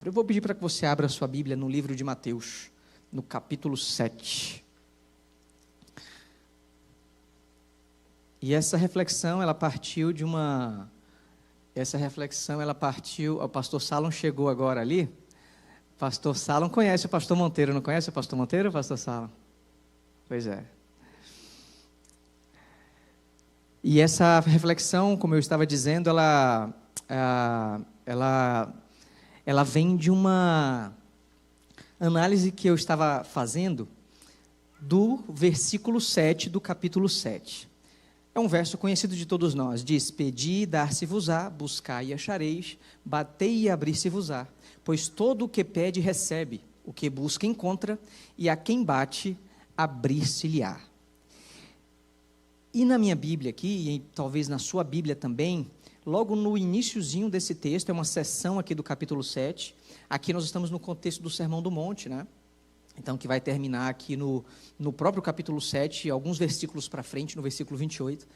Eu vou pedir para que você abra a sua Bíblia no livro de Mateus, no capítulo 7. E essa reflexão, ela partiu de uma... O pastor Salom chegou agora ali. O pastor Salom conhece o pastor Monteiro, não conhece o pastor Monteiro, pastor Salom? Pois é. E essa reflexão, como eu estava dizendo, ela vem de uma análise que eu estava fazendo do versículo 7 do capítulo 7. É um verso conhecido de todos nós. Diz: pedi e dar-se-vos-á, buscai e achareis, batei e abrir-se-vos-á. Pois todo o que pede recebe, o que busca encontra, e a quem bate, abrir-se-lhe-á. E na minha Bíblia aqui, e talvez na sua Bíblia também, logo no iniciozinho desse texto, é uma seção aqui do capítulo 7, aqui nós estamos no contexto do Sermão do Monte, né? Então, que vai terminar aqui no próprio capítulo 7, alguns versículos para frente, no versículo 28.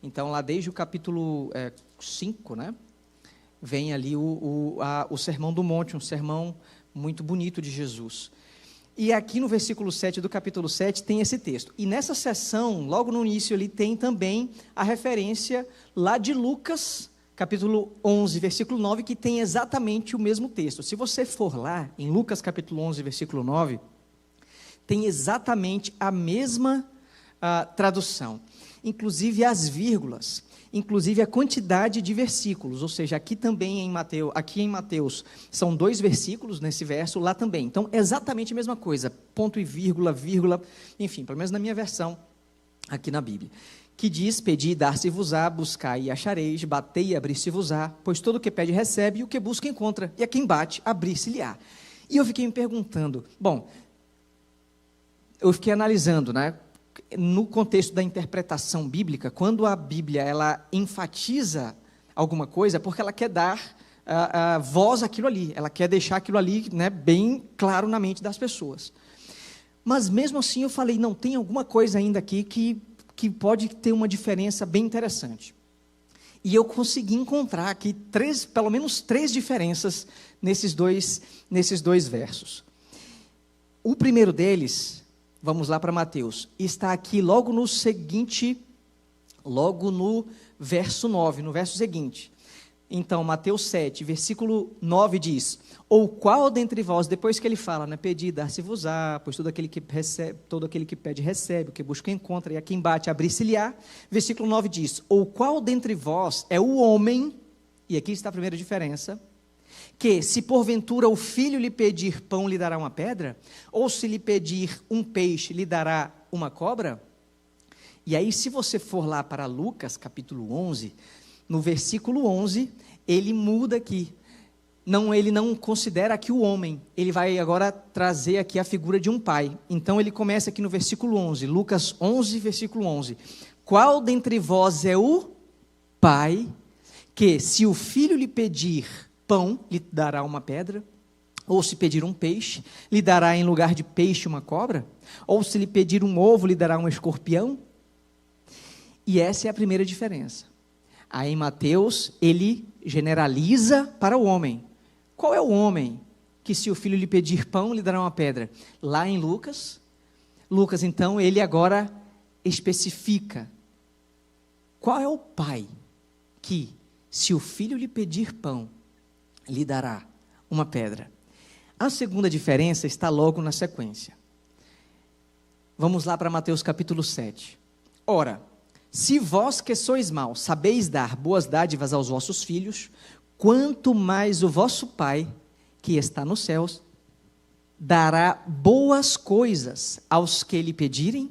Então, lá desde o capítulo 5, né? Vem ali o Sermão do Monte, um sermão muito bonito de Jesus. E aqui no versículo 7 do capítulo 7 tem esse texto. E nessa seção, logo no início ali, tem também a referência lá de Lucas, capítulo 11, versículo 9, que tem exatamente o mesmo texto. Se você for lá, em Lucas capítulo 11, versículo 9, tem exatamente a mesma tradução. Inclusive as vírgulas, inclusive a quantidade de versículos, ou seja, aqui também em Mateus, são 2 versículos nesse verso, lá também. Então, exatamente a mesma coisa, ponto e vírgula, enfim, pelo menos na minha versão, aqui na Bíblia, que diz: pedi e dar-se-vos-á, buscai e achareis, batei e abrir-se-vos-á, pois todo o que pede recebe, e o que busca encontra, e a quem bate, abrir-se-lhe-á. E eu fiquei me perguntando, eu fiquei analisando, né? No contexto da interpretação bíblica, quando a Bíblia ela enfatiza alguma coisa, é porque ela quer dar voz àquilo ali, ela quer deixar aquilo ali, né, bem claro na mente das pessoas. Mas mesmo assim eu falei, não, tem alguma coisa ainda aqui que pode ter uma diferença bem interessante. E eu consegui encontrar aqui pelo menos três diferenças nesses dois versos. O primeiro deles, vamos lá para Mateus, está aqui logo no verso 9, no verso seguinte. Então, Mateus 7, versículo 9 diz: ou qual dentre vós, depois que ele fala, né, pedi, dar-se-vos-á, pois todo aquele que pede recebe, o que busca encontra, e a quem bate, abrir-se-lhe-á. Versículo 9 diz: ou qual dentre vós é o homem, e aqui está a primeira diferença, que se porventura o filho lhe pedir pão, lhe dará uma pedra? Ou se lhe pedir um peixe, lhe dará uma cobra? E aí, se você for lá para Lucas, capítulo 11, no versículo 11, ele muda aqui. Ele não considera aqui o homem, ele vai agora trazer aqui a figura de um pai. Então, ele começa aqui no versículo 11, Lucas 11, versículo 11. Qual dentre vós é o pai, que se o filho lhe pedir pão, lhe dará uma pedra? Ou se pedir um peixe, lhe dará em lugar de peixe uma cobra? Ou se lhe pedir um ovo, lhe dará um escorpião? E essa é a primeira diferença. Aí em Mateus, ele generaliza para o homem. Qual é o homem que se o filho lhe pedir pão, lhe dará uma pedra? Lá em Lucas, então, ele agora especifica. Qual é o pai que, se o filho lhe pedir pão, lhe dará uma pedra? A segunda diferença está logo na sequência. Vamos lá para Mateus capítulo 7. Ora, se vós que sois maus sabeis dar boas dádivas aos vossos filhos, quanto mais o vosso Pai, que está nos céus, dará boas coisas aos que lhe pedirem?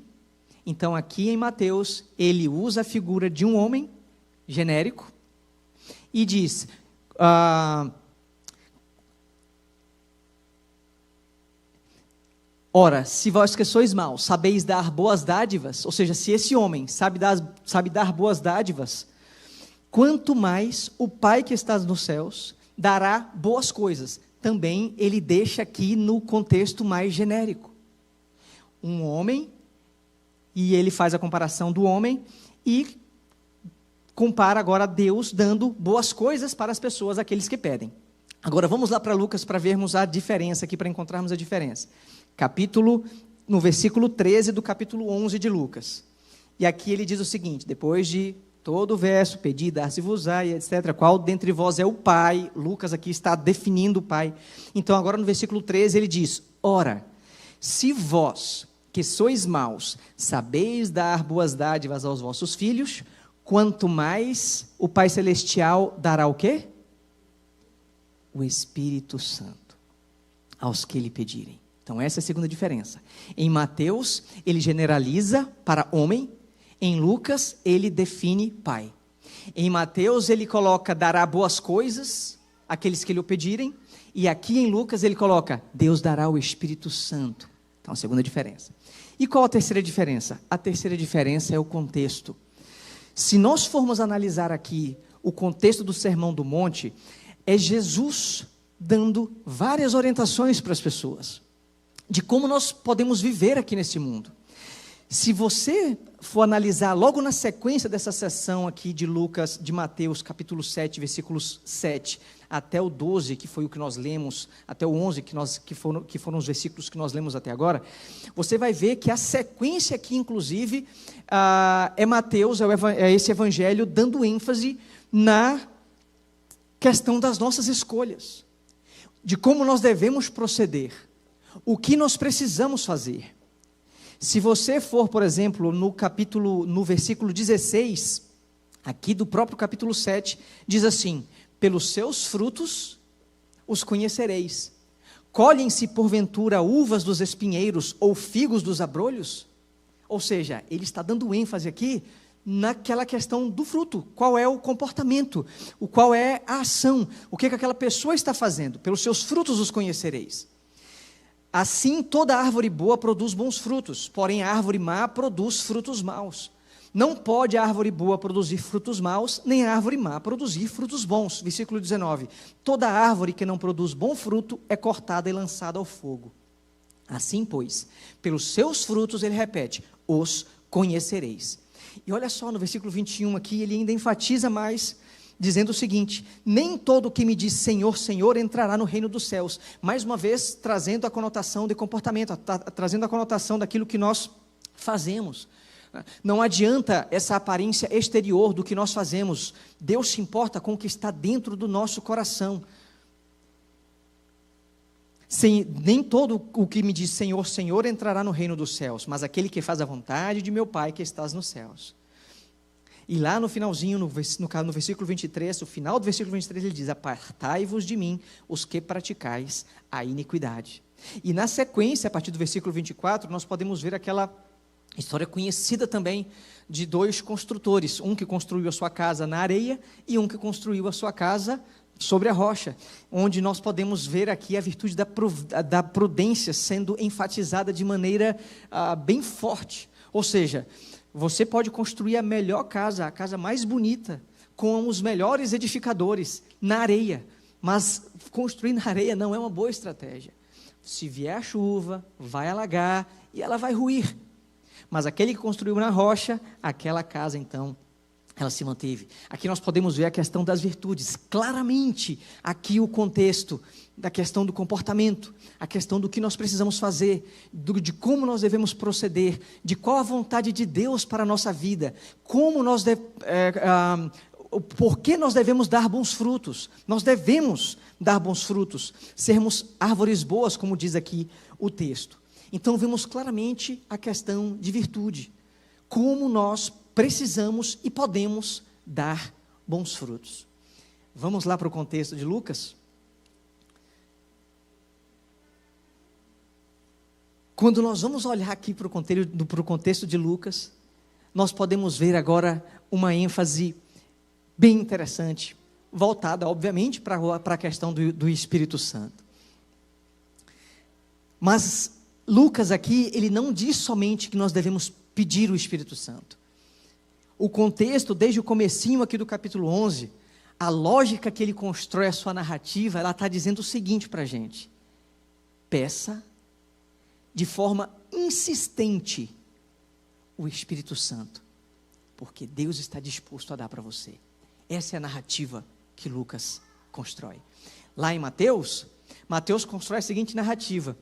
Então aqui em Mateus, ele usa a figura de um homem genérico e diz... ora, se vós que sois maus, sabeis dar boas dádivas, ou seja, se esse homem sabe dar boas dádivas, quanto mais o Pai que está nos céus dará boas coisas. Também ele deixa aqui no contexto mais genérico. Um homem, e ele faz a comparação do homem, e compara agora Deus dando boas coisas para as pessoas, aqueles que pedem. Agora vamos lá para Lucas para vermos a diferença aqui, para encontrarmos a diferença. No versículo 13 do capítulo 11 de Lucas. E aqui ele diz o seguinte, depois de todo o verso, pedi, dar-se-vos-á, e etc. Qual dentre vós é o pai? Lucas aqui está definindo o pai. Então agora no versículo 13 ele diz, ora, se vós, que sois maus, sabeis dar boas dádivas aos vossos filhos, quanto mais o Pai Celestial dará o quê? O Espírito Santo aos que lhe pedirem. Então essa é a segunda diferença. Em Mateus, ele generaliza para homem. Em Lucas, ele define pai. Em Mateus, ele coloca, dará boas coisas àqueles que lhe o pedirem. E aqui em Lucas, ele coloca, Deus dará o Espírito Santo. Então, a segunda diferença. E qual a terceira diferença? A terceira diferença é o contexto. Se nós formos analisar aqui o contexto do Sermão do Monte, é Jesus dando várias orientações para as pessoas, de como nós podemos viver aqui nesse mundo. Se você for analisar logo na sequência dessa sessão aqui de Lucas, de Mateus, capítulo 7, versículos 7 até o 12, que foi o que nós lemos, até o 11, que foram os versículos que nós lemos até agora, você vai ver que a sequência aqui, inclusive, é Mateus, é esse evangelho dando ênfase na questão das nossas escolhas, de como nós devemos proceder, o que nós precisamos fazer. Se você for, por exemplo, no versículo 16, aqui do próprio capítulo 7, diz assim, pelos seus frutos os conhecereis. Colhem-se porventura uvas dos espinheiros ou figos dos abrolhos? Ou seja, ele está dando ênfase aqui naquela questão do fruto. Qual é o comportamento? Qual é a ação? O que aquela pessoa está fazendo? Pelos seus frutos os conhecereis. Assim, toda árvore boa produz bons frutos, porém a árvore má produz frutos maus. Não pode a árvore boa produzir frutos maus, nem a árvore má produzir frutos bons. Versículo 19. Toda árvore que não produz bom fruto é cortada e lançada ao fogo. Assim, pois, pelos seus frutos, ele repete, os conhecereis. E olha só, no versículo 21 aqui, ele ainda enfatiza mais, dizendo o seguinte, nem todo o que me diz Senhor, Senhor, entrará no reino dos céus. Mais uma vez, trazendo a conotação de comportamento, trazendo a conotação daquilo que nós fazemos. Não adianta essa aparência exterior do que nós fazemos. Deus se importa com o que está dentro do nosso coração. Nem todo o que me diz Senhor, Senhor, entrará no reino dos céus, mas aquele que faz a vontade de meu Pai que estás nos céus. E lá no finalzinho, no versículo 23, o final do versículo 23, ele diz, apartai-vos de mim, os que praticais a iniquidade. E na sequência, a partir do versículo 24, nós podemos ver aquela história conhecida também de dois construtores, um que construiu a sua casa na areia e um que construiu a sua casa sobre a rocha, onde nós podemos ver aqui a virtude da prudência sendo enfatizada de maneira bem forte. Ou seja, você pode construir a melhor casa, a casa mais bonita, com os melhores edificadores, na areia, mas construir na areia não é uma boa estratégia. Se vier a chuva, vai alagar e ela vai ruir. Mas aquele que construiu na rocha, aquela casa então, ela se manteve. Aqui nós podemos ver a questão das virtudes, claramente aqui o contexto da questão do comportamento, a questão do que nós precisamos fazer, de como nós devemos proceder, de qual a vontade de Deus para a nossa vida, por que nós devemos dar bons frutos. Nós devemos dar bons frutos, sermos árvores boas, como diz aqui o texto. Então vemos claramente a questão de virtude, como nós precisamos e podemos dar bons frutos. Vamos lá para o contexto de Lucas? Quando nós vamos olhar aqui para o contexto de Lucas, nós podemos ver agora uma ênfase bem interessante, voltada, obviamente, para a questão do Espírito Santo. Mas Lucas aqui, ele não diz somente que nós devemos pedir o Espírito Santo. O contexto, desde o comecinho aqui do capítulo 11, a lógica que ele constrói a sua narrativa, ela está dizendo o seguinte para a gente: peça de forma insistente o Espírito Santo, porque Deus está disposto a dar para você. Essa é a narrativa que Lucas constrói. lá em Mateus, Mateus constrói a seguinte narrativa,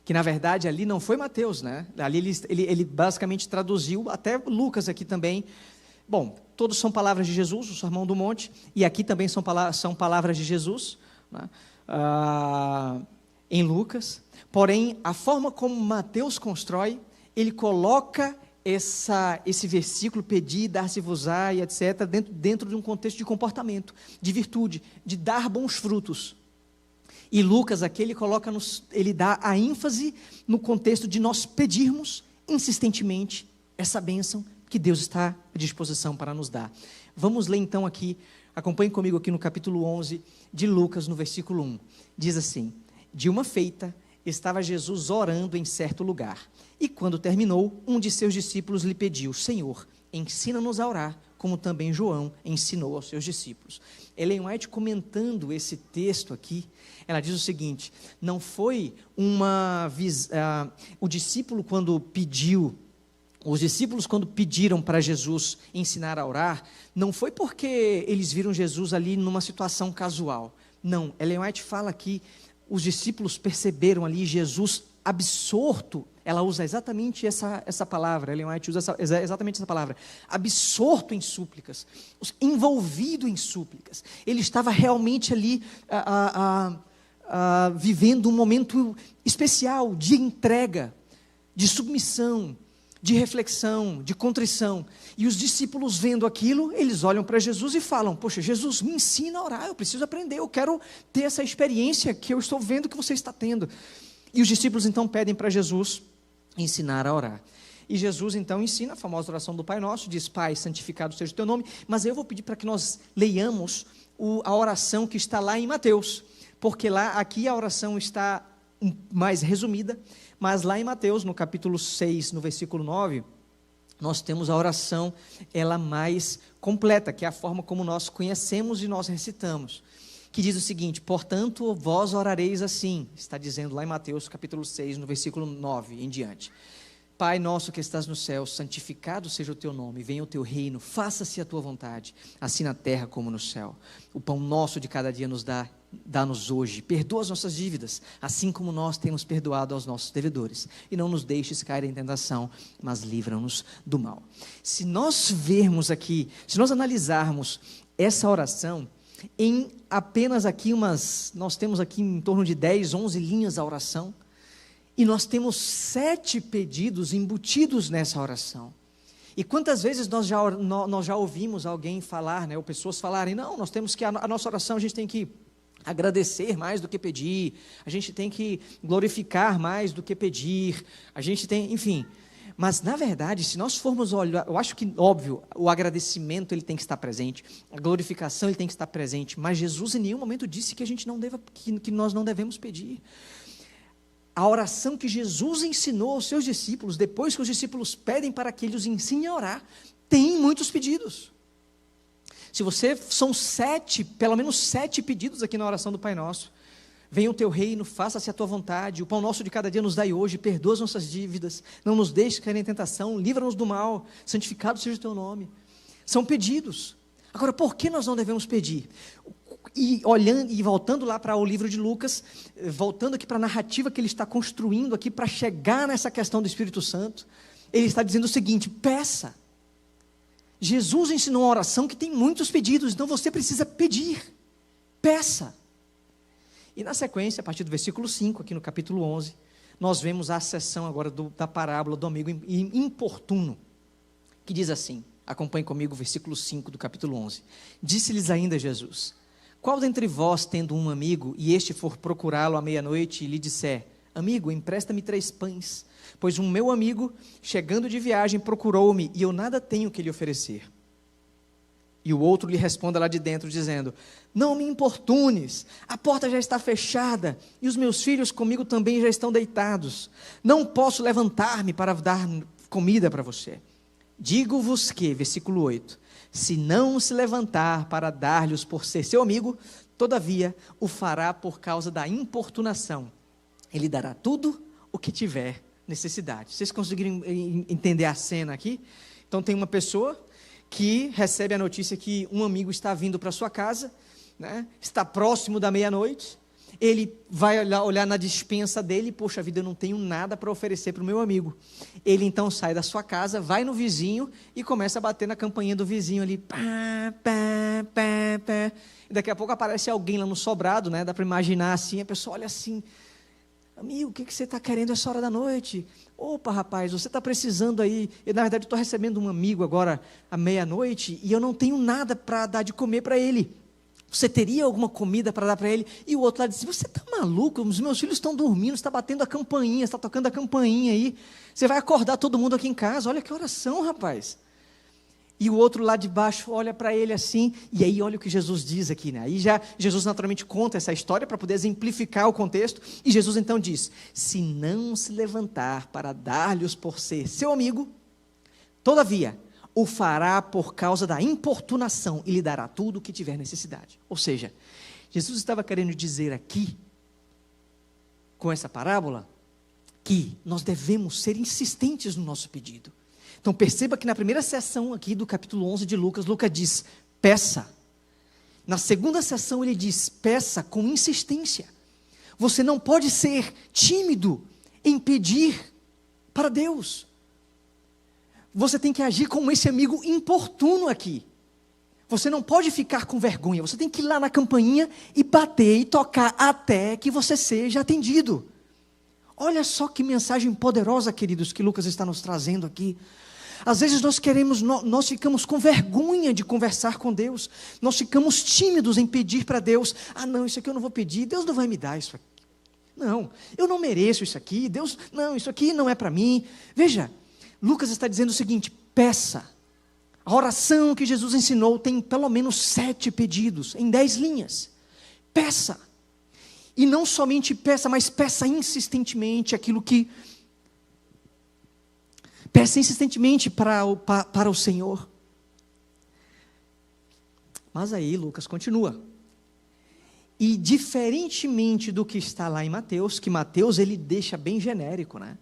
que na verdade ali não foi Mateus, né? Ali ele basicamente traduziu, até Lucas aqui também. Bom, todos são palavras de Jesus, o Sermão do Monte, e aqui também são palavras de Jesus, né? Em Lucas. Porém, a forma como Mateus constrói, ele coloca esse versículo, pedir, dar-se-vos-á e etc., dentro de um contexto de comportamento, de virtude, de dar bons frutos. E Lucas aqui, ele dá a ênfase no contexto de nós pedirmos insistentemente essa bênção que Deus está à disposição para nos dar. Vamos ler então aqui, acompanhe comigo aqui no capítulo 11 de Lucas, no versículo 1. Diz assim: de uma feita, estava Jesus orando em certo lugar. E quando terminou, um de seus discípulos lhe pediu: Senhor, ensina-nos a orar, como também João ensinou aos seus discípulos. Ellen White, comentando esse texto aqui, ela diz o seguinte: não foi o discípulo quando pediu, os discípulos quando pediram para Jesus ensinar a orar, não foi porque eles viram Jesus ali numa situação casual. Não, Ellen White fala que os discípulos perceberam ali Jesus absorto. Ela usa exatamente essa palavra, Ellen White usa exatamente essa palavra, absorto em súplicas, envolvido em súplicas. Ele estava realmente ali vivendo um momento especial de entrega, de submissão, de reflexão, de contrição. E os discípulos vendo aquilo, eles olham para Jesus e falam: poxa, Jesus, me ensina a orar, eu preciso aprender, eu quero ter essa experiência que eu estou vendo que você está tendo. E os discípulos então pedem para Jesus ensinar a orar. E Jesus então ensina a famosa oração do Pai Nosso, diz: Pai, santificado seja o teu nome. Mas eu vou pedir para que nós leiamos a oração que está lá em Mateus, porque aqui a oração está mais resumida, mas lá em Mateus, no capítulo 6, no versículo 9, nós temos a oração, ela mais completa, que é a forma como nós conhecemos e nós recitamos, que diz o seguinte: portanto, vós orareis assim, está dizendo lá em Mateus, capítulo 6, no versículo 9 em diante: Pai nosso que estás no céu, santificado seja o teu nome, venha o teu reino, faça-se a tua vontade, assim na terra como no céu. O pão nosso de cada dia nos dá-nos hoje, perdoa as nossas dívidas, assim como nós temos perdoado aos nossos devedores, e não nos deixes cair em tentação, mas livra-nos do mal. Se nós vermos aqui, se nós analisarmos essa oração, em apenas aqui nós temos aqui em torno de 10, 11 linhas a oração, e nós temos 7 pedidos embutidos nessa oração. E quantas vezes nós já ouvimos alguém falar, né, ou pessoas falarem: não, nós temos que, a nossa oração a gente tem que agradecer mais do que pedir, a gente tem que glorificar mais do que pedir, a gente tem, enfim. Mas na verdade, se nós formos olhar, eu acho que, óbvio, o agradecimento ele tem que estar presente, a glorificação ele tem que estar presente, mas Jesus em nenhum momento disse que a gente não deva, que nós não devemos pedir. A oração que Jesus ensinou aos seus discípulos, depois que os discípulos pedem para que ele os ensine a orar, tem muitos pedidos. São 7, pelo menos 7 pedidos aqui na oração do Pai Nosso. Venha o teu reino, faça-se a tua vontade, o pão nosso de cada dia nos dai hoje, perdoa as nossas dívidas, não nos deixes cair em tentação, livra-nos do mal, santificado seja o teu nome. São pedidos. Agora, por que nós não devemos pedir? E olhando e voltando lá para o livro de Lucas, voltando aqui para a narrativa que ele está construindo aqui para chegar nessa questão do Espírito Santo, ele está dizendo o seguinte: peça. Jesus ensinou uma oração que tem muitos pedidos, então você precisa pedir, peça. E na sequência, a partir do versículo 5, aqui no capítulo 11, nós vemos a seção agora da parábola do amigo importuno, que diz assim, acompanhe comigo o versículo 5 do capítulo 11. Disse-lhes ainda Jesus: qual dentre vós, tendo um amigo, e este for procurá-lo à meia-noite e lhe disser: amigo, empresta-me 3 pães, pois um meu amigo, chegando de viagem, procurou-me, e eu nada tenho que lhe oferecer. E o outro lhe responda lá de dentro, dizendo: não me importunes, a porta já está fechada, e os meus filhos comigo também já estão deitados. Não posso levantar-me para dar comida para você. Digo-vos que, versículo 8, se não se levantar para dar-lhes por ser seu amigo, todavia o fará por causa da importunação. Ele dará tudo o que tiver necessidade. Vocês conseguiram entender a cena aqui? Então tem uma pessoa que recebe a notícia que um amigo está vindo para sua casa, né? Está próximo da meia-noite, ele vai olhar na despensa dele, poxa vida, eu não tenho nada para oferecer para o meu amigo. Ele então sai da sua casa, vai no vizinho e começa a bater na campainha do vizinho ali, pá, pá, pá, pá. E daqui a pouco aparece alguém lá no sobrado, né? Dá para imaginar assim, a pessoa olha assim, amigo, o que você está querendo essa hora da noite? Opa, rapaz, você está precisando aí, na verdade estou recebendo um amigo agora à meia-noite e eu não tenho nada para dar de comer para ele. Você teria alguma comida para dar para ele? E o outro lá disse, você está maluco? Os meus filhos estão dormindo, está batendo a campainha, está tocando a campainha aí, você vai acordar todo mundo aqui em casa, olha que oração, rapaz. E o outro lá de baixo olha para ele assim, e aí olha o que Jesus diz aqui, né? Aí já Jesus naturalmente conta essa história para poder exemplificar o contexto, e Jesus então diz, se não se levantar para dar-lhes por ser seu amigo, todavia, o fará por causa da importunação e lhe dará tudo o que tiver necessidade. Ou seja, Jesus estava querendo dizer aqui, com essa parábola, que nós devemos ser insistentes no nosso pedido. Então perceba que na primeira sessão aqui do capítulo 11 de Lucas, Lucas diz, peça. Na segunda sessão ele diz, peça com insistência. Você não pode ser tímido em pedir para Deus. Você tem que agir como esse amigo importuno aqui. Você não pode ficar com vergonha, você tem que ir lá na campainha e bater e tocar até que você seja atendido. Olha só que mensagem poderosa, queridos, que Lucas está nos trazendo aqui. Às vezes nós ficamos com vergonha de conversar com Deus, nós ficamos tímidos em pedir para Deus, não, isso aqui eu não vou pedir, Deus não vai me dar isso aqui. Não, eu não mereço isso aqui, Deus, não, isso aqui não é para mim. Veja, Lucas está dizendo o seguinte, peça. A oração que Jesus ensinou tem pelo menos 7 pedidos, em 10 linhas. Peça. E não somente peça, mas peça insistentemente aquilo que... Peça insistentemente para o Senhor. Mas aí Lucas continua. E diferentemente do que está lá em Mateus, que Mateus ele deixa bem genérico, né?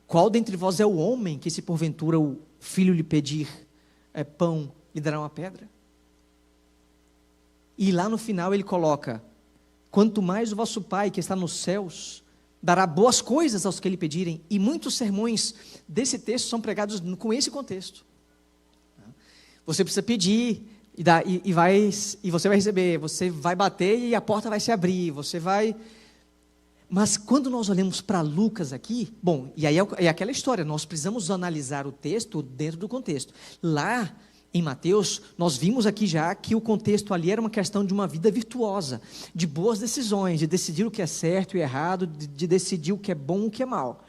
Qual dentre vós é o homem que se porventura o filho lhe pedir pão, lhe dará uma pedra? E lá no final ele coloca, quanto mais o vosso Pai que está nos céus dará boas coisas aos que lhe pedirem. E muitos sermões desse texto são pregados com esse contexto. Você precisa pedir e você vai receber, você vai bater e a porta vai se abrir, você vai... Mas quando nós olhamos para Lucas aqui, bom, e aí é aquela história, nós precisamos analisar o texto dentro do contexto. Lá em Mateus, nós vimos aqui já que o contexto ali era uma questão de uma vida virtuosa, de boas decisões, de decidir o que é certo e errado, de decidir o que é bom e o que é mal.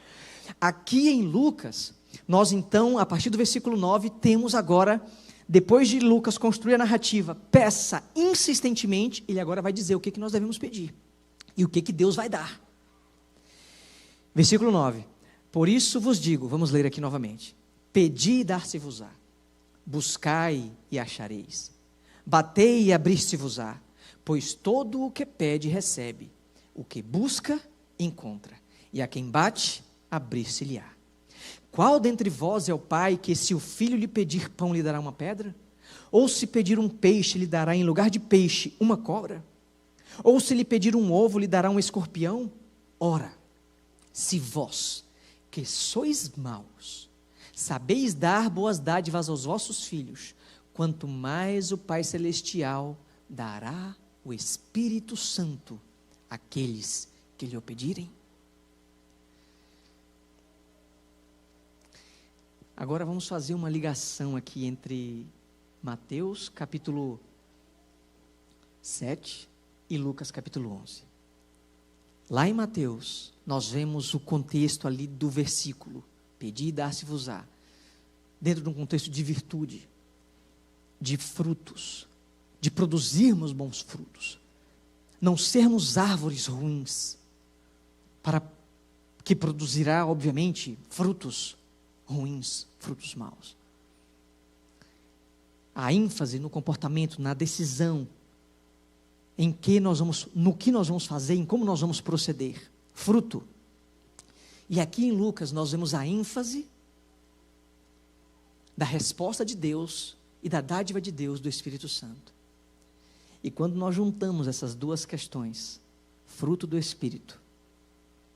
Aqui em Lucas, nós então, a partir do versículo 9, temos agora, depois de Lucas construir a narrativa, peça insistentemente, ele agora vai dizer o que nós devemos pedir e o que Deus vai dar. Versículo 9, por isso vos digo, vamos ler aqui novamente, pedi e dar-se-vos-á, buscai e achareis, batei e abrir-se-vos-á, pois todo o que pede recebe, o que busca encontra, e a quem bate, abrir-se-lhe-á. Qual dentre vós é o pai que se o filho lhe pedir pão lhe dará uma pedra? Ou se pedir um peixe lhe dará em lugar de peixe uma cobra? Ou se lhe pedir um ovo lhe dará um escorpião? Ora, se vós, que sois maus, sabeis dar boas dádivas aos vossos filhos, quanto mais o Pai Celestial dará o Espírito Santo àqueles que lhe o pedirem. Agora vamos fazer uma ligação aqui entre Mateus capítulo 7 e Lucas capítulo 11. Lá em Mateus, nós vemos o contexto ali do versículo, pedi e dar-se-vos-á, dentro de um contexto de virtude, de frutos, de produzirmos bons frutos, não sermos árvores ruins, para que produzirá, obviamente, frutos ruins, frutos maus. A ênfase no comportamento, na decisão, no que nós vamos fazer, em como nós vamos proceder, fruto. E aqui em Lucas nós vemos a ênfase da resposta de Deus e da dádiva de Deus do Espírito Santo. E quando nós juntamos essas duas questões, fruto do Espírito,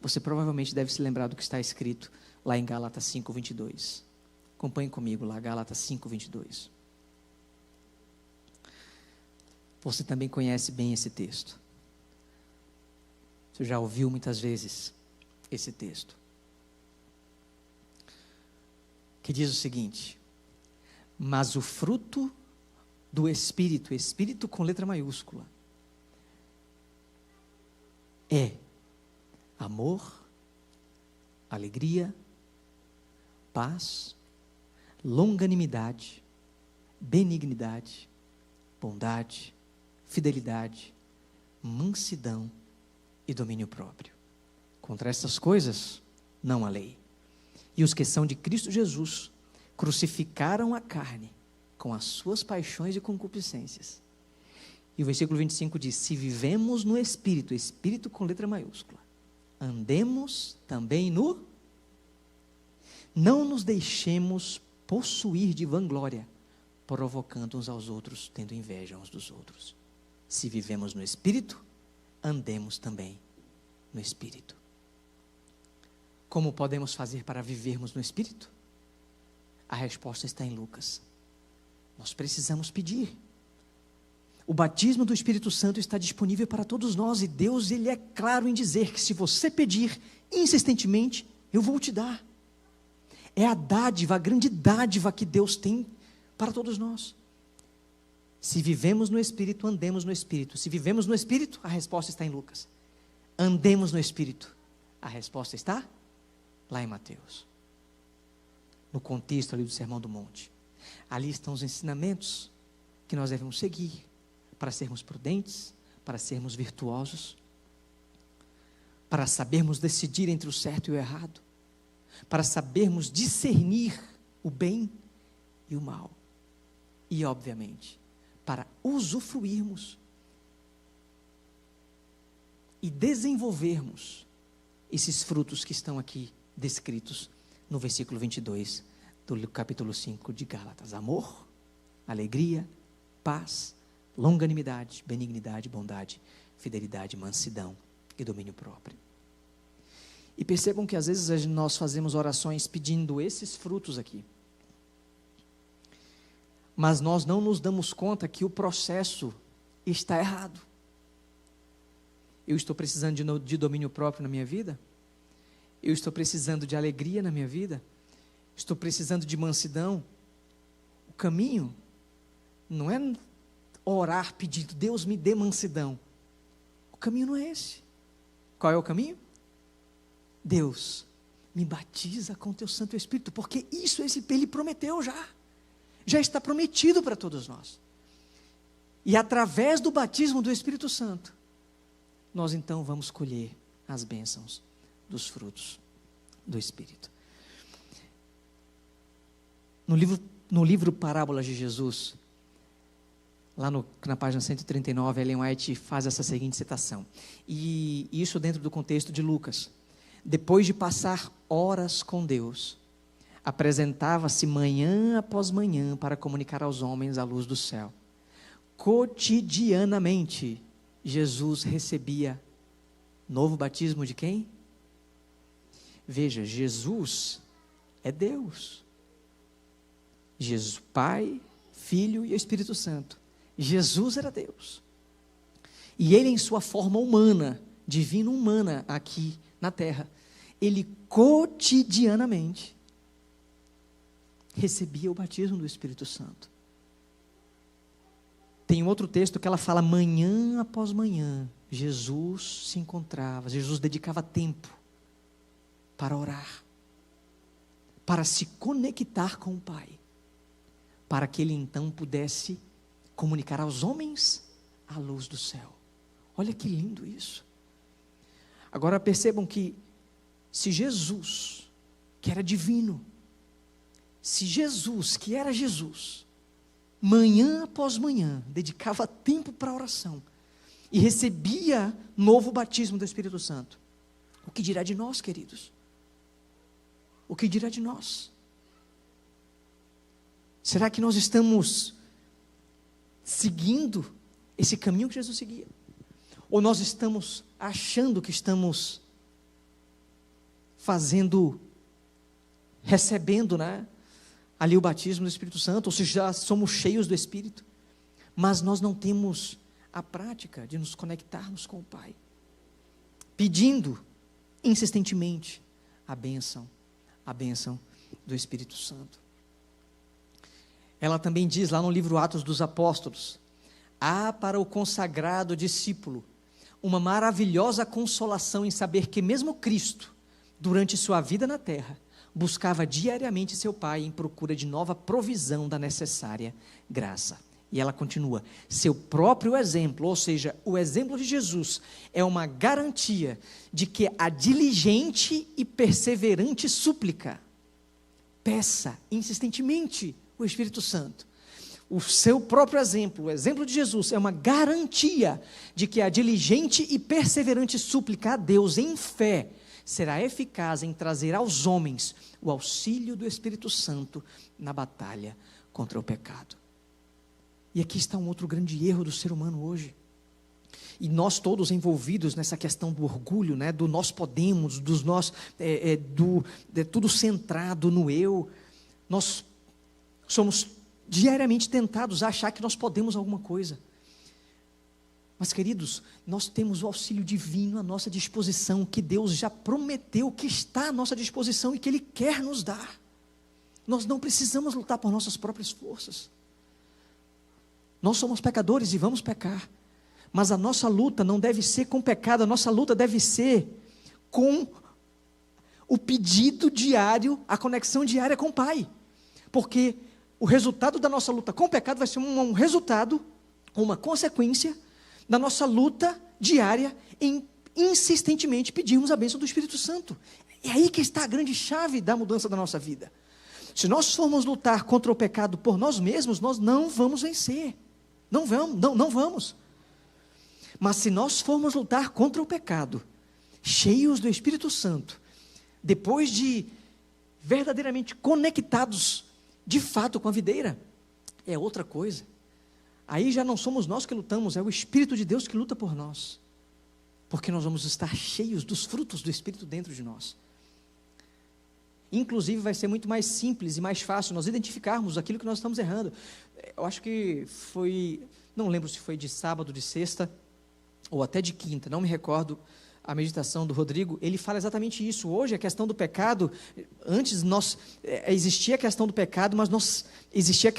você provavelmente deve se lembrar do que está escrito lá em Gálatas 5:22. Acompanhe comigo lá, Gálatas 5:22. Você também conhece bem esse texto. Você já ouviu muitas vezes esse texto. Que diz o seguinte: mas o fruto do Espírito, Espírito com letra maiúscula, é amor, alegria, paz, longanimidade, benignidade, bondade, fidelidade, mansidão e domínio próprio. Contra essas coisas não há lei. E os que são de Cristo Jesus crucificaram a carne com as suas paixões e concupiscências. E o versículo 25 diz: se vivemos no Espírito, Espírito com letra maiúscula, andemos também no... Não nos deixemos possuir de vanglória, provocando uns aos outros, tendo inveja uns dos outros. Se vivemos no Espírito, andemos também no Espírito. Como podemos fazer para vivermos no Espírito? A resposta está em Lucas. Nós precisamos pedir. O batismo do Espírito Santo está disponível para todos nós, e Deus, Ele é claro em dizer que se você pedir insistentemente, eu vou te dar. É a dádiva, a grande dádiva que Deus tem para todos nós. Se vivemos no Espírito, andemos no Espírito. Se vivemos no Espírito, a resposta está em Lucas. Andemos no Espírito, a resposta está lá em Mateus. No contexto ali do Sermão do Monte. Ali estão os ensinamentos que nós devemos seguir para sermos prudentes, para sermos virtuosos, para sabermos decidir entre o certo e o errado, para sabermos discernir o bem e o mal. E, obviamente, para usufruirmos e desenvolvermos esses frutos que estão aqui descritos no versículo 22 do capítulo 5 de Gálatas: amor, alegria, paz, longanimidade, benignidade, bondade, fidelidade, mansidão e domínio próprio. E percebam que às vezes nós fazemos orações pedindo esses frutos aqui, mas nós não nos damos conta que o processo está errado. Eu estou precisando de domínio próprio na minha vida? Eu estou precisando de alegria na minha vida? Estou precisando de mansidão? O caminho não é orar pedindo, Deus me dê mansidão. O caminho não é esse. Qual é o caminho? Deus, me batiza com teu Santo Espírito, porque isso Ele prometeu já está prometido para todos nós. E através do batismo do Espírito Santo, nós então vamos colher as bênçãos dos frutos do Espírito. No livro Parábolas de Jesus, lá na página 139, Ellen White faz essa seguinte citação, e isso dentro do contexto de Lucas: depois de passar horas com Deus, apresentava-se manhã após manhã para comunicar aos homens a luz do céu. Cotidianamente, Jesus recebia novo batismo de quem? Veja, Jesus é Deus. Jesus, Pai, Filho e Espírito Santo. Jesus era Deus. E Ele, em sua forma humana, divina humana aqui na terra, Ele cotidianamente recebia o batismo do Espírito Santo. Tem outro texto que ela fala: manhã após manhã, Jesus se encontrava, Jesus dedicava tempo para orar, para se conectar com o Pai, para que Ele então pudesse comunicar aos homens a luz do céu. Olha que lindo isso. Agora percebam que se Jesus, que era divino, se Jesus, que era Jesus, manhã após manhã, dedicava tempo para a oração e recebia novo batismo do Espírito Santo, o que dirá de nós, queridos? O que dirá de nós? Será que nós estamos seguindo esse caminho que Jesus seguia? Ou nós estamos achando que estamos recebendo, né, ali o batismo do Espírito Santo, ou seja, já somos cheios do Espírito, mas nós não temos a prática de nos conectarmos com o Pai, pedindo insistentemente a bênção do Espírito Santo. Ela também diz lá no livro Atos dos Apóstolos: há para o consagrado discípulo uma maravilhosa consolação em saber que mesmo Cristo, durante sua vida na terra, buscava diariamente seu Pai em procura de nova provisão da necessária graça. E ela continua: seu próprio exemplo, ou seja, o exemplo de Jesus, é uma garantia de que a diligente e perseverante súplica peça insistentemente o Espírito Santo. O seu próprio exemplo, o exemplo de Jesus, é uma garantia de que a diligente e perseverante súplica a Deus em fé será eficaz em trazer aos homens o auxílio do Espírito Santo na batalha contra o pecado. E aqui está um outro grande erro do ser humano hoje. E nós todos envolvidos nessa questão do orgulho, né, do nós podemos, tudo centrado no eu. Nós somos diariamente tentados a achar que nós podemos alguma coisa. Mas, queridos, nós temos o auxílio divino à nossa disposição, que Deus já prometeu que está à nossa disposição e que Ele quer nos dar. Nós não precisamos lutar por nossas próprias forças. Nós somos pecadores e vamos pecar, mas a nossa luta não deve ser com pecado, a nossa luta deve ser com o pedido diário, a conexão diária com o Pai, porque o resultado da nossa luta com o pecado vai ser um resultado, uma consequência da nossa luta diária em insistentemente pedirmos a bênção do Espírito Santo. É aí que está a grande chave da mudança da nossa vida. Se nós formos lutar contra o pecado por nós mesmos, nós não vamos vencer. Não vamos. Mas se nós formos lutar contra o pecado, cheios do Espírito Santo, depois de verdadeiramente conectados de fato com a videira, é outra coisa. Aí já não somos nós que lutamos, é o Espírito de Deus que luta por nós, porque nós vamos estar cheios dos frutos do Espírito dentro de nós. Inclusive vai ser muito mais simples e mais fácil nós identificarmos aquilo que nós estamos errando. Eu acho que não lembro se foi de sábado, de sexta, ou até de quinta, não me recordo, a meditação do Rodrigo, ele fala exatamente isso. Hoje a questão do pecado, antes existia a questão do pecado, mas existia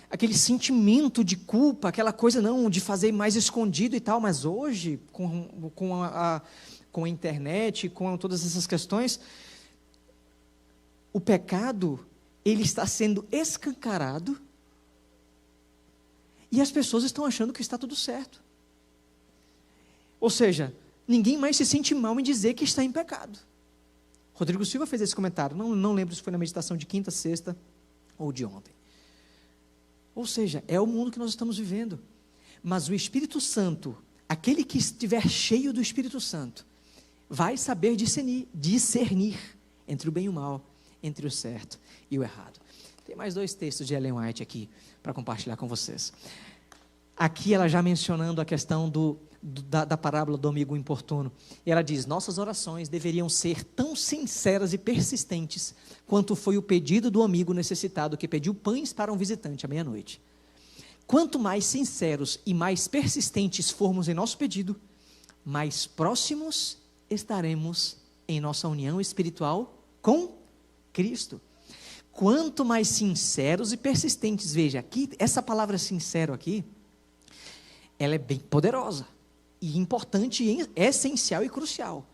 aquele sentimento de culpa, aquela coisa de fazer mais escondido e tal, mas hoje, com a internet, com todas essas questões, o pecado, ele está sendo escancarado, e as pessoas estão achando que está tudo certo. Ou seja, ninguém mais se sente mal em dizer que está em pecado. Rodrigo Silva fez esse comentário, não lembro se foi na meditação de quinta, sexta ou de ontem. Ou seja, é o mundo que nós estamos vivendo. Mas o Espírito Santo, aquele que estiver cheio do Espírito Santo, vai saber discernir entre o bem e o mal, entre o certo e o errado. Tem mais 2 textos de Ellen White aqui para compartilhar com vocês. Aqui ela já mencionando a questão da parábola do amigo importuno. E ela diz: nossas orações deveriam ser tão sinceras e persistentes quanto foi o pedido do amigo necessitado que pediu pães para um visitante à meia-noite. Quanto mais sinceros e mais persistentes formos em nosso pedido, mais próximos estaremos em nossa união espiritual com Cristo. Quanto mais sinceros e persistentes, veja, aqui, essa palavra sincero aqui, ela é bem poderosa, e importante, e essencial e crucial.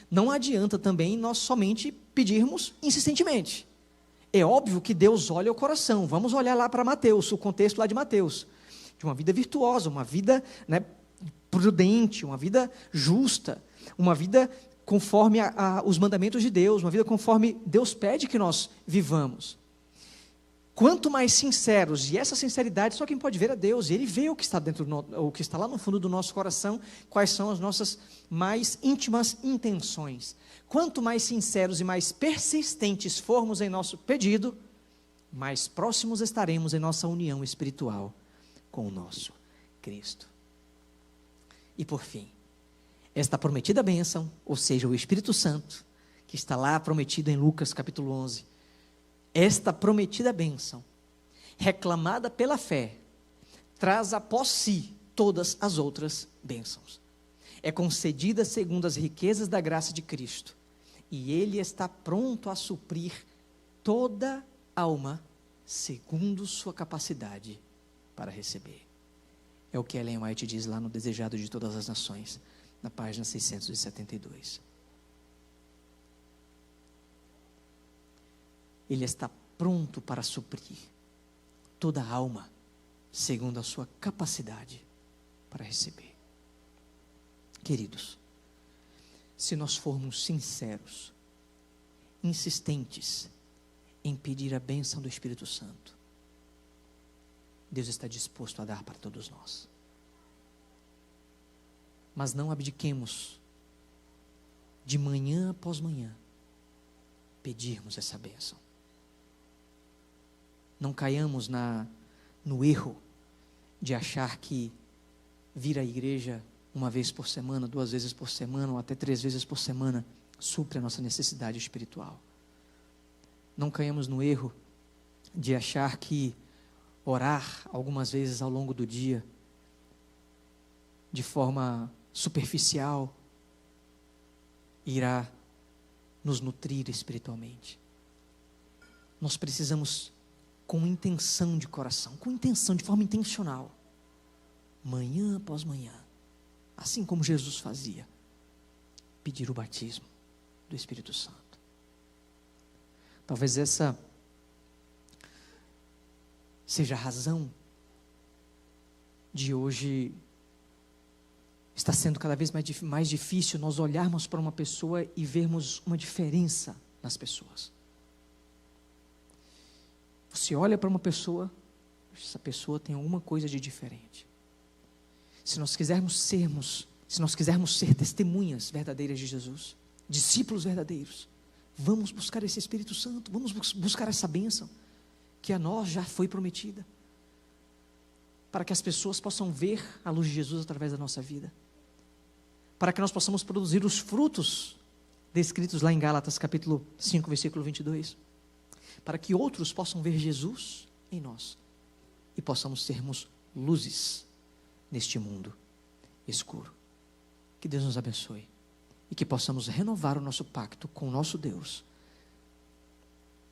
Não adianta também nós somente pedirmos insistentemente. É óbvio que Deus olha o coração. Vamos olhar lá para Mateus, o contexto lá de Mateus, de uma vida virtuosa, uma vida, prudente, uma vida justa, uma vida conforme os mandamentos de Deus, uma vida conforme Deus pede que nós vivamos. Quanto mais sinceros, e essa sinceridade só quem pode ver é Deus, e Ele vê o que está o que está lá no fundo do nosso coração, quais são as nossas mais íntimas intenções. Quanto mais sinceros e mais persistentes formos em nosso pedido, mais próximos estaremos em nossa união espiritual com o nosso Cristo. E por fim, esta prometida bênção, ou seja, o Espírito Santo, que está lá prometido em Lucas capítulo 11, esta prometida bênção, reclamada pela fé, traz após si todas as outras bênçãos. É concedida segundo as riquezas da graça de Cristo, e Ele está pronto a suprir toda alma segundo sua capacidade para receber. É o que Ellen White diz lá no Desejado de Todas as Nações, na página 672. Ele está pronto para suprir toda alma segundo a sua capacidade para receber. Queridos, se nós formos sinceros, insistentes em pedir a bênção do Espírito Santo, Deus está disposto a dar para todos nós. Mas não abdiquemos de manhã após manhã pedirmos essa bênção. Não caiamos no erro de achar que vir à igreja uma vez por semana, 2 vezes por semana ou até 3 vezes por semana supre a nossa necessidade espiritual. Não caiamos no erro de achar que orar algumas vezes ao longo do dia, de forma superficial, irá nos nutrir espiritualmente. Nós precisamos, com intenção de coração, com intenção, de forma intencional, manhã após manhã, assim como Jesus fazia, pedir o batismo do Espírito Santo. Talvez essa seja a razão de hoje está sendo cada vez mais difícil nós olharmos para uma pessoa e vermos uma diferença nas pessoas. Você olha para uma pessoa, essa pessoa tem alguma coisa de diferente. Se nós quisermos ser testemunhas verdadeiras de Jesus, discípulos verdadeiros, vamos buscar esse Espírito Santo, vamos buscar essa bênção que a nós já foi prometida, para que as pessoas possam ver a luz de Jesus através da nossa vida, para que nós possamos produzir os frutos descritos lá em Gálatas capítulo 5, versículo 22, para que outros possam ver Jesus em nós e possamos sermos luzes neste mundo escuro. Que Deus nos abençoe e que possamos renovar o nosso pacto com o nosso Deus,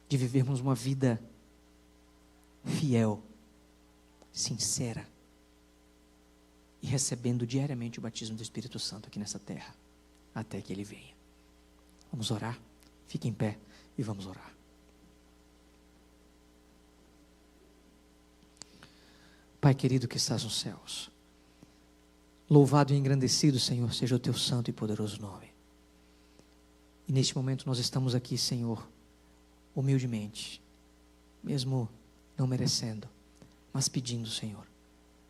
de vivermos uma vida fiel, sincera e recebendo diariamente o batismo do Espírito Santo aqui nessa terra, até que Ele venha. Vamos orar? Fique em pé e vamos orar. Pai querido que estás nos céus, louvado e engrandecido, Senhor, seja o teu santo e poderoso nome. E neste momento nós estamos aqui, Senhor, humildemente, mesmo não merecendo, mas pedindo, Senhor,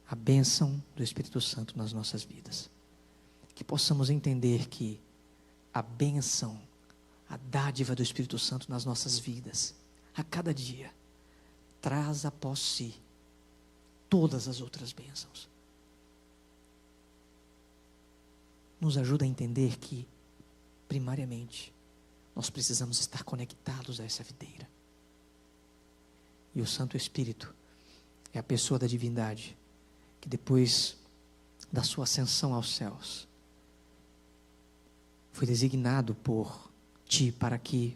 a bênção do Espírito Santo nas nossas vidas. Que possamos entender que a bênção, a dádiva do Espírito Santo nas nossas vidas, a cada dia, traz após si todas as outras bênçãos. Nos ajuda a entender que, primariamente, nós precisamos estar conectados a essa videira. E o Santo Espírito é a pessoa da divindade que depois da sua ascensão aos céus foi designado por Ti para que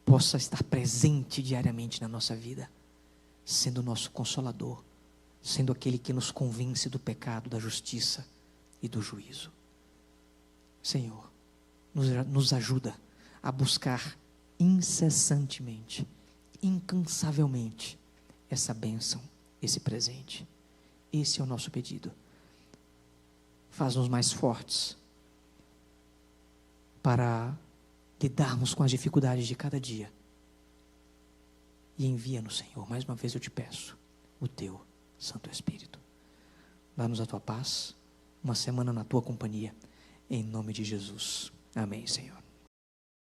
possa estar presente diariamente na nossa vida, sendo o nosso consolador, sendo aquele que nos convence do pecado, da justiça e do juízo. Senhor, nos ajuda a buscar incessantemente, incansavelmente, essa bênção, esse presente. Esse é o nosso pedido. Faz-nos mais fortes para lidarmos com as dificuldades de cada dia. E envia-nos, Senhor, mais uma vez eu te peço, o teu Santo Espírito. Dá-nos a tua paz, uma semana na tua companhia, em nome de Jesus. Amém, Senhor.